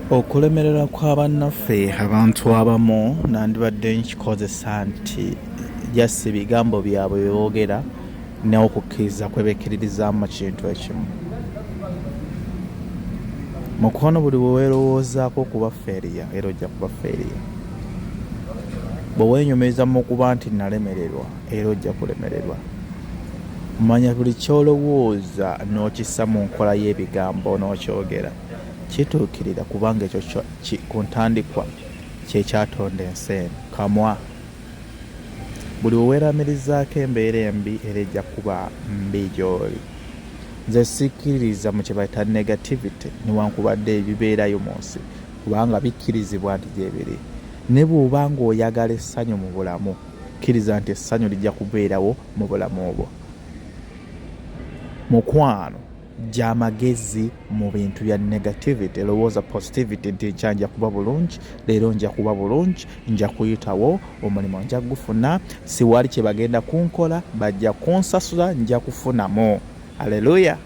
Okulemerera kw'abannaffe abantu abamu nandibadde nkikozesa nti jasi ebigambo byabwe bye boogera n'okukkiriza kwe bekkiririzaamu mu kintu ekimu. Mukono buli bwe weerowoozaako okuba feeriya era ojja kuba feeriya. Bwe weenyumiriza mu kuba nti nalemererwa era ojja kulemererwa. Manya buli ky'olowooza n'okissa mu nkola y'ebigambo n'okyogera kituukirira kubanga ekyo ku ntandikwa kye kyatonda ensi eno. Kamwa buli we weeramirizaako embeera embi era ejja kuba mbi gy'oli. Nze sikkiririza mu kye bayita negativity newankubadde ebibeerayo mu nsi kubanga bikkirizibwa nti gye biri. Ne bw'oba ng'oyagala essanyu mu bulamu kkiriza nti essanyu lijja kubeerawo mu bulamu obwo. Mukwano gya magezi mu bintu bya negativity. Lowooza positivity nti nkya nja kuba bulungi, leero nja kuba bulungi, nja kuyitawo, omulimu nja gufuna, siwali kye bagenda kunkola, bajja kunsasula, nja kufunamu. Haleluya.